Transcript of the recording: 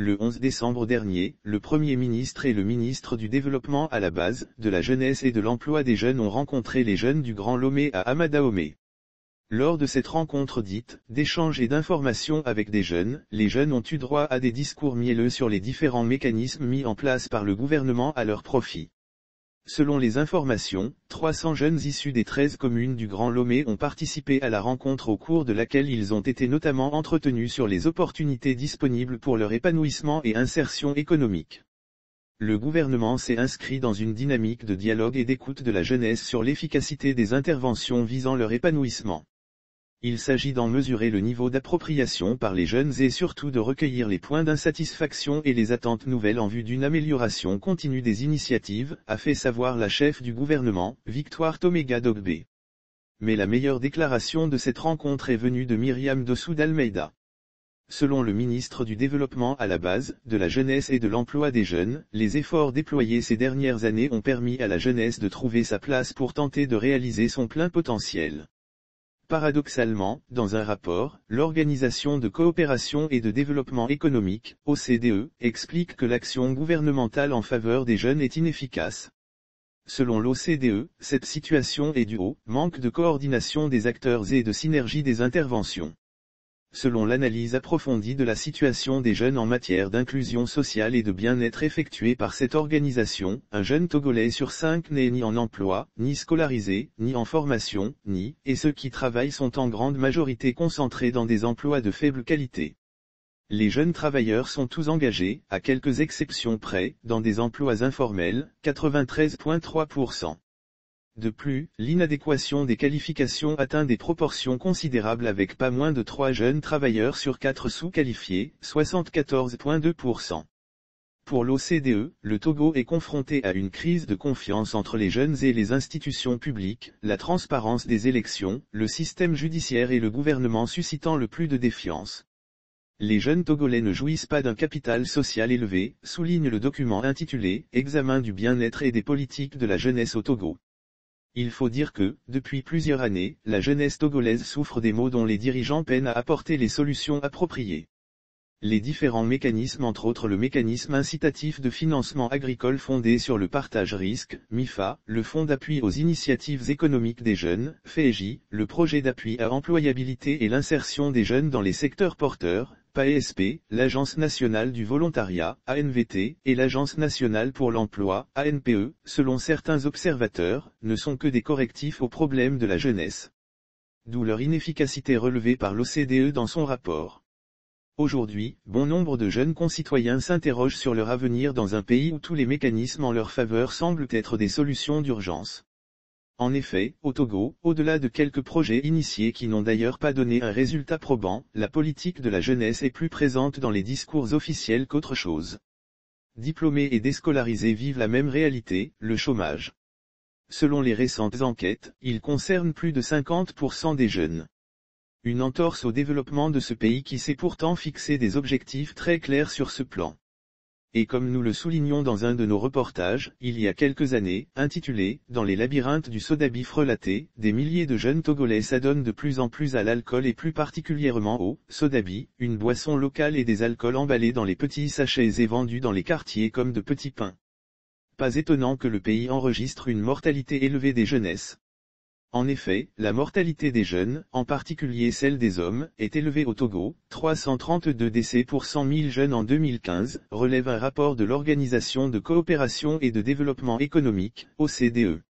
Le 11 décembre dernier, le Premier ministre et le ministre du Développement à la base, de la jeunesse et de l'emploi des jeunes ont rencontré les jeunes du Grand Lomé à Hamadaomé. Lors de cette rencontre dite d'échange et d'information avec des jeunes, les jeunes ont eu droit à des discours mielleux sur les différents mécanismes mis en place par le gouvernement à leur profit. Selon les informations, 300 jeunes issus des 13 communes du Grand Lomé ont participé à la rencontre au cours de laquelle ils ont été notamment entretenus sur les opportunités disponibles pour leur épanouissement et insertion économique. Le gouvernement s'est inscrit dans une dynamique de dialogue et d'écoute de la jeunesse sur l'efficacité des interventions visant leur épanouissement. Il s'agit d'en mesurer le niveau d'appropriation par les jeunes et surtout de recueillir les points d'insatisfaction et les attentes nouvelles en vue d'une amélioration continue des initiatives, a fait savoir la chef du gouvernement, Victoire Toméga Dogbe. Mais la meilleure déclaration de cette rencontre est venue de Myriam Dossou d'Almeida. Selon le ministre du Développement à la base, de la jeunesse et de l'emploi des jeunes, les efforts déployés ces dernières années ont permis à la jeunesse de trouver sa place pour tenter de réaliser son plein potentiel. Paradoxalement, dans un rapport, l'Organisation de coopération et de développement économique, OCDE, explique que l'action gouvernementale en faveur des jeunes est inefficace. Selon l'OCDE, cette situation est due au manque de coordination des acteurs et de synergie des interventions. Selon l'analyse approfondie de la situation des jeunes en matière d'inclusion sociale et de bien-être effectuée par cette organisation, un jeune Togolais sur 5 n'est ni en emploi, ni scolarisé, ni en formation, et ceux qui travaillent sont en grande majorité concentrés dans des emplois de faible qualité. Les jeunes travailleurs sont tous engagés, à quelques exceptions près, dans des emplois informels, 93,3%. De plus, l'inadéquation des qualifications atteint des proportions considérables avec pas moins de 3 jeunes travailleurs sur 4 sous-qualifiés, 74,2%. Pour l'OCDE, le Togo est confronté à une crise de confiance entre les jeunes et les institutions publiques, la transparence des élections, le système judiciaire et le gouvernement suscitant le plus de défiance. Les jeunes Togolais ne jouissent pas d'un capital social élevé, souligne le document intitulé « Examen du bien-être et des politiques de la jeunesse au Togo ». Il faut dire que, depuis plusieurs années, la jeunesse togolaise souffre des maux dont les dirigeants peinent à apporter les solutions appropriées. Les différents mécanismes, entre autres le mécanisme incitatif de financement agricole fondé sur le partage risque, MIFA, le Fonds d'appui aux initiatives économiques des jeunes, FEJ, le projet d'appui à employabilité et l'insertion des jeunes dans les secteurs porteurs, PAESP, l'Agence nationale du volontariat, ANVT, et l'Agence nationale pour l'emploi, ANPE, selon certains observateurs, ne sont que des correctifs aux problèmes de la jeunesse. D'où leur inefficacité relevée par l'OCDE dans son rapport. Aujourd'hui, bon nombre de jeunes concitoyens s'interrogent sur leur avenir dans un pays où tous les mécanismes en leur faveur semblent être des solutions d'urgence. En effet, au Togo, au-delà de quelques projets initiés qui n'ont d'ailleurs pas donné un résultat probant, la politique de la jeunesse est plus présente dans les discours officiels qu'autre chose. Diplômés et déscolarisés vivent la même réalité, le chômage. Selon les récentes enquêtes, il concerne plus de 50% des jeunes. Une entorse au développement de ce pays qui s'est pourtant fixé des objectifs très clairs sur ce plan. Et comme nous le soulignons dans un de nos reportages, il y a quelques années, intitulé « Dans les labyrinthes du sodabi frelaté », des milliers de jeunes Togolais s'adonnent de plus en plus à l'alcool et plus particulièrement au sodabi, une boisson locale et des alcools emballés dans les petits sachets et vendus dans les quartiers comme de petits pains. Pas étonnant que le pays enregistre une mortalité élevée des jeunesses. En effet, la mortalité des jeunes, en particulier celle des hommes, est élevée au Togo, 332 décès pour 100 000 jeunes en 2015, relève un rapport de l'Organisation de coopération et de développement économique, OCDE.